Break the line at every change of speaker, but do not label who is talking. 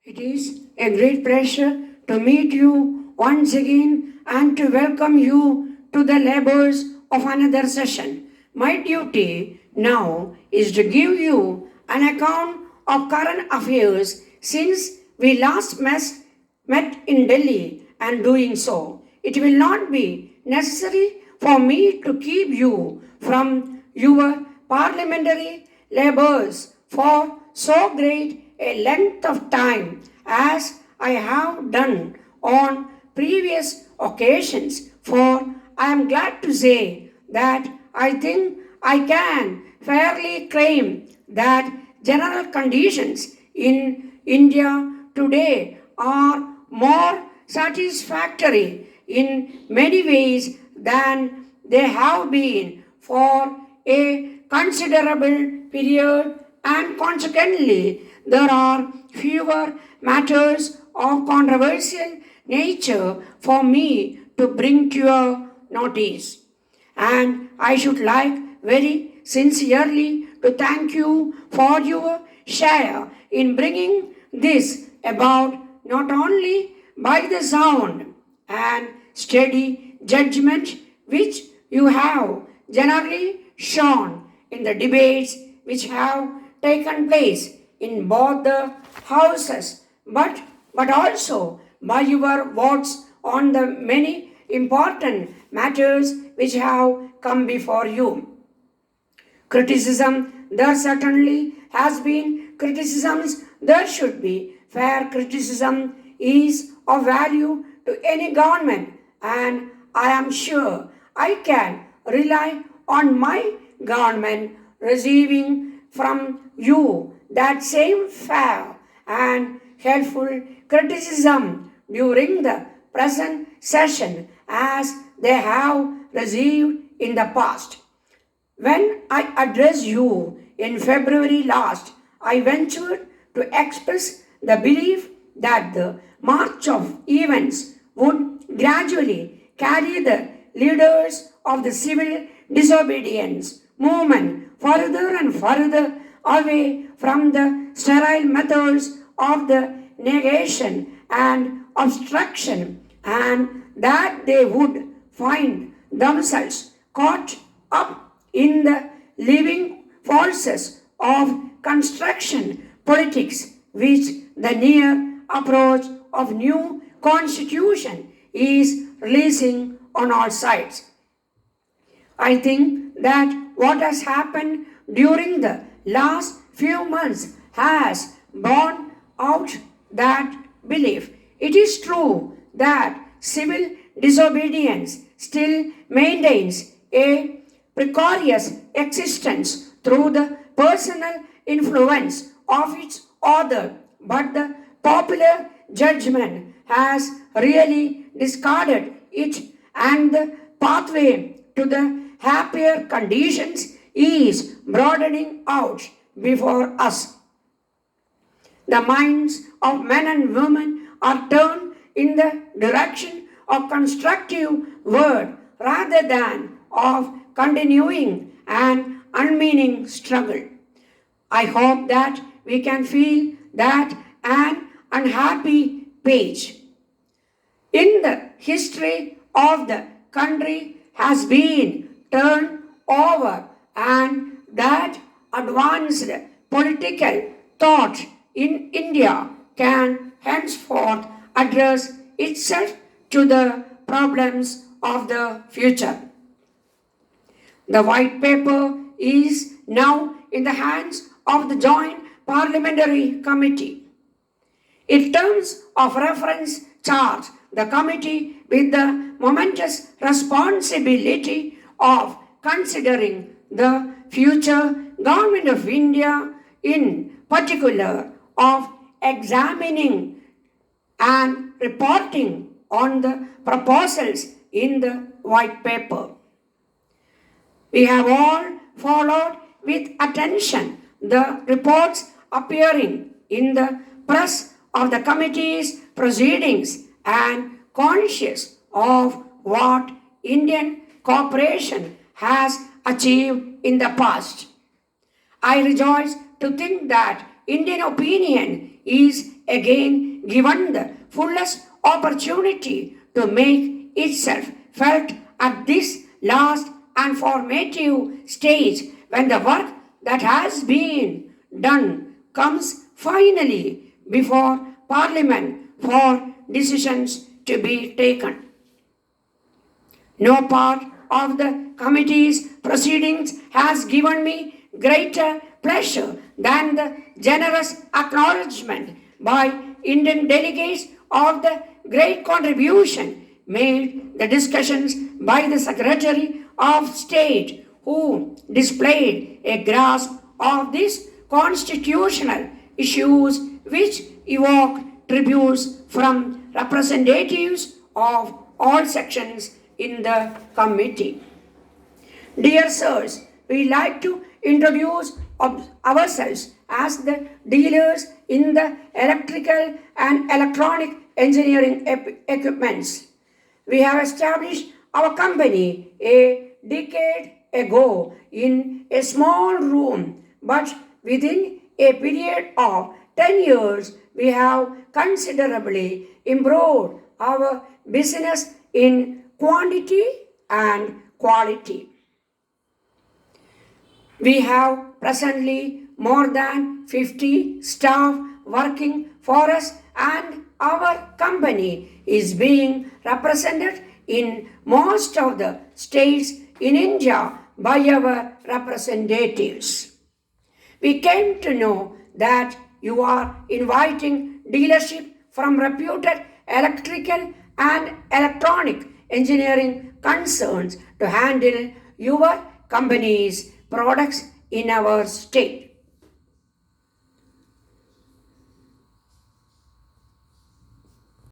It is a great pleasure to meet you once again and to welcome you to the labors of another session. My duty now is to give you an account of current affairs since we last met in Delhi, and doing so, it will not be necessary for me to keep you from your parliamentary labors for so great a length of time as I have done on previous occasions, for I am glad to say that I think I can fairly claim that general conditions in India today are more satisfactory in many ways than they have been for a considerable period, and consequently there are fewer matters of controversial nature for me to bring to your notice. And I should like very sincerely to thank you for your share in bringing this about, not only by the sound and steady judgment which you have generally shown in the debates which have taken place in both the houses, but also by your votes on the many important matters which have come before you. Criticism, there certainly has been criticisms, there should be. Fair criticism is of value to any government, and I am sure I can rely on my government receiving from you that same fair and helpful criticism during the present session as they have received in the past. When I addressed you in February last, I ventured to express the belief that the march of events would gradually carry the leaders of the civil disobedience movement further and further away from the sterile methods of the negation and obstruction, and that they would find themselves caught up in the living forces of construction politics which the near approach of new constitution is releasing on all sides. I think that what has happened during the last few months has borne out that belief. It is true that civil disobedience still maintains a precarious existence through the personal influence of its author, but the popular judgment has really discarded it, and the pathway to the happier conditions is broadening out before us. The minds of men and women are turned in the direction of constructive word rather than of continuing an unmeaning struggle. I hope that we can feel that an unhappy page in the history of the country has been turned over, and that advanced political thought in India can henceforth address itself to the problems of the future. The white paper is now in the hands of the Joint Parliamentary Committee. In terms of reference, charge the committee with the momentous responsibility of considering the future government of India, in particular of examining and reporting on the proposals in the white paper. We have all followed with attention the reports appearing in the press of the committee's proceedings, and conscious of what Indian cooperation has achieved in the past. I rejoice to think that Indian opinion is again given the fullest opportunity to make itself felt at this last and formative stage when the work that has been done comes finally before Parliament for decisions to be taken. No part of the committee's proceedings has given me greater pleasure than the generous acknowledgement by Indian delegates of the great contribution made the discussions by the Secretary of State, who displayed a grasp of these constitutional issues which evoke tributes from representatives of all sections in the committee. Dear sirs, we like to introduce ourselves as the dealers in the electrical and electronic engineering equipments. We have established our company a decade ago in a small room, but within a period of 10 years, we have considerably improved our business in quantity and quality. We have presently more than 50 staff working for us, and our company is being represented in most of the states in India by our representatives. We came to know that you are inviting dealership from reputed electrical and electronic engineering concerns to handle your company's products in our state.